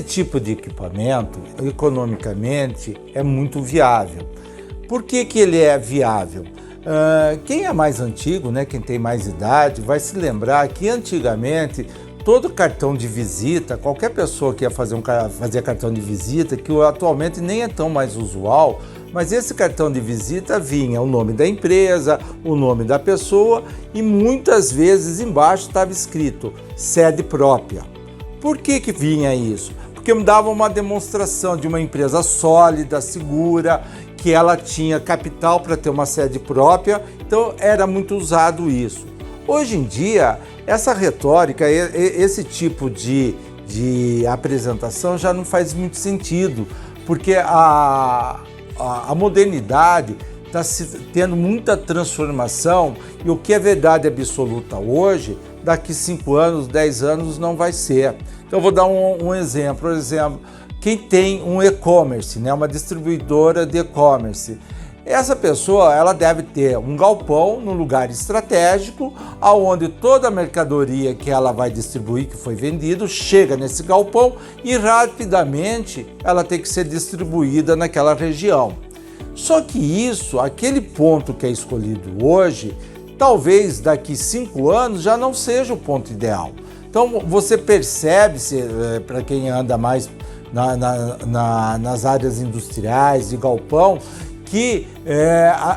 Esse tipo de equipamento, economicamente, é muito viável. Por que ele é viável? Quem é mais antigo, né, quem tem mais idade, vai se lembrar que antigamente todo cartão de visita, qualquer pessoa que ia fazer cartão de visita, que atualmente nem é tão mais usual, mas esse cartão de visita vinha o nome da empresa, o nome da pessoa e muitas vezes embaixo estava escrito sede própria. Por que vinha isso? Porque me dava uma demonstração de uma empresa sólida, segura, que ela tinha capital para ter uma sede própria, então era muito usado isso. Hoje em dia, essa retórica, esse tipo de apresentação já não faz muito sentido, porque a modernidade está tendo muita transformação e o que é verdade absoluta hoje, daqui 5 anos, 10 anos não vai ser. Então eu vou dar um exemplo, por exemplo, quem tem um e-commerce, né, uma distribuidora de e-commerce, essa pessoa ela deve ter um galpão num lugar estratégico, aonde toda a mercadoria que ela vai distribuir, que foi vendido, chega nesse galpão e rapidamente ela tem que ser distribuída naquela região. Só que isso, aquele ponto que é escolhido hoje, talvez daqui 5 anos já não seja o ponto ideal. Então você percebe, para quem anda mais nas áreas industriais de galpão, que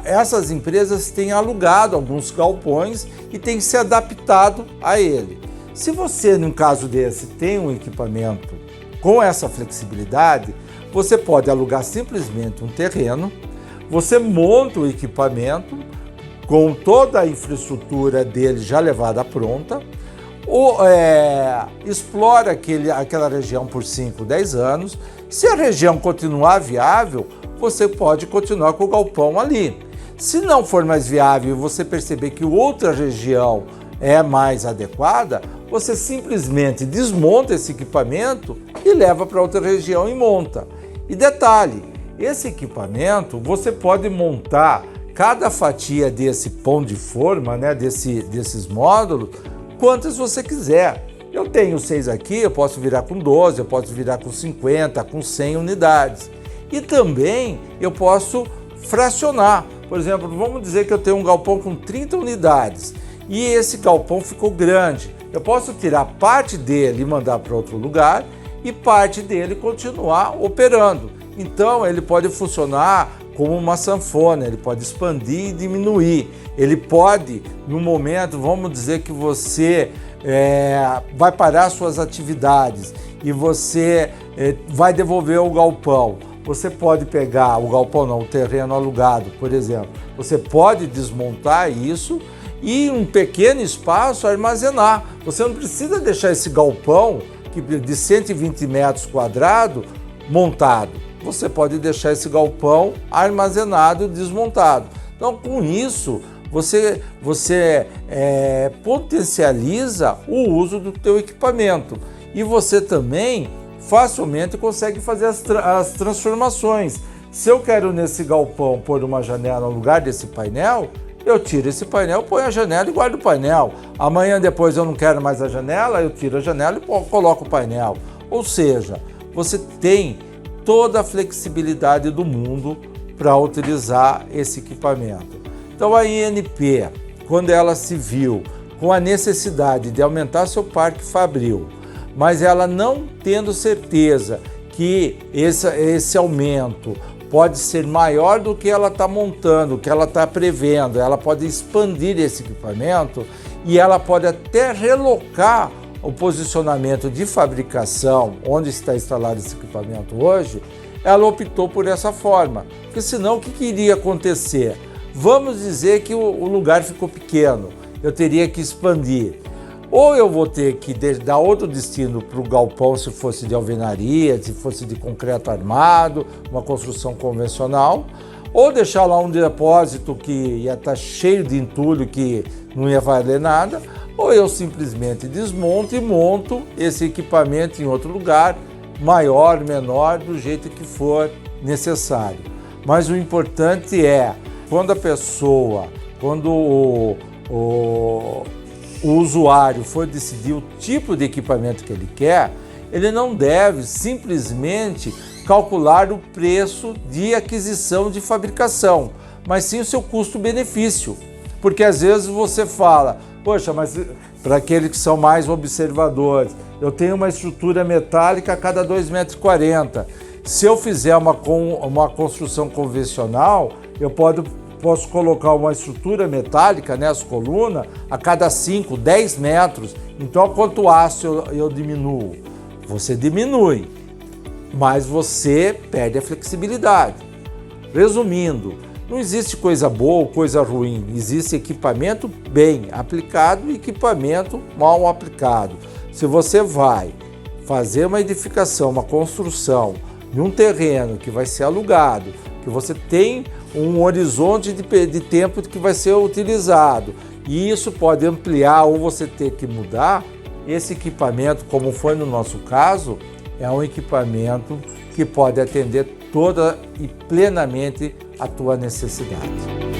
essas empresas têm alugado alguns galpões e têm se adaptado a ele. Se você, num caso desse, tem um equipamento com essa flexibilidade, você pode alugar simplesmente um terreno, você monta o equipamento com toda a infraestrutura dele já levada pronta, explora aquela região por 5, 10 anos. Se a região continuar viável, você pode continuar com o galpão ali. Se não for mais viável e você perceber que outra região é mais adequada, você simplesmente desmonta esse equipamento e leva para outra região e monta. E detalhe, esse equipamento você pode montar cada fatia desse pão de forma, né, desses módulos, quantas você quiser. Eu tenho 6 aqui, eu posso virar com 12, eu posso virar com 50, com 100 unidades. E também eu posso fracionar. Por exemplo, vamos dizer que eu tenho um galpão com 30 unidades e esse galpão ficou grande. Eu posso tirar parte dele e mandar para outro lugar e parte dele continuar operando. Então ele pode funcionar como uma sanfona, ele pode expandir e diminuir. Ele pode, no momento, vamos dizer que você vai parar suas atividades e você vai devolver o galpão. Você pode pegar o galpão, não, o terreno alugado, por exemplo. Você pode desmontar isso e em um pequeno espaço armazenar. Você não precisa deixar esse galpão de 120 metros quadrados montado. Você pode deixar esse galpão armazenado, desmontado. Então, com isso, você potencializa o uso do teu equipamento e você também facilmente consegue fazer as transformações. Se eu quero nesse galpão pôr uma janela no lugar desse painel, eu tiro esse painel, ponho a janela e guardo o painel. Amanhã depois eu não quero mais a janela, eu tiro a janela e coloco o painel. Ou seja, você tem toda a flexibilidade do mundo para utilizar esse equipamento. Então a INP, quando ela se viu com a necessidade de aumentar seu parque fabril, mas ela não tendo certeza que esse aumento pode ser maior do que ela está montando, que ela está prevendo, ela pode expandir esse equipamento e ela pode até relocar o posicionamento de fabricação, onde está instalado esse equipamento hoje, ela optou por essa forma. Porque senão o que iria acontecer? Vamos dizer que o lugar ficou pequeno, eu teria que expandir. Ou eu vou ter que dar outro destino para o galpão, se fosse de alvenaria, se fosse de concreto armado, uma construção convencional, ou deixar lá um depósito que ia estar cheio de entulho que não ia valer nada, ou eu simplesmente desmonto e monto esse equipamento em outro lugar, maior, menor, do jeito que for necessário. Mas o importante é, quando o usuário for decidir o tipo de equipamento que ele quer, ele não deve simplesmente calcular o preço de aquisição de fabricação, mas sim o seu custo-benefício. Porque às vezes você fala, poxa, mas para aqueles que são mais observadores, eu tenho uma estrutura metálica a cada 2,40 m. Se eu fizer uma construção convencional, eu posso colocar uma estrutura metálica, né, as colunas, a cada 5, 10 metros. Então, quanto aço eu diminuo? Você diminui, mas você perde a flexibilidade. Resumindo, não existe coisa boa ou coisa ruim, existe equipamento bem aplicado e equipamento mal aplicado. Se você vai fazer uma edificação, uma construção de um terreno que vai ser alugado, que você tem um horizonte de tempo que vai ser utilizado e isso pode ampliar ou você ter que mudar, esse equipamento, como foi no nosso caso, é um equipamento que pode atender toda e plenamente a tua necessidade.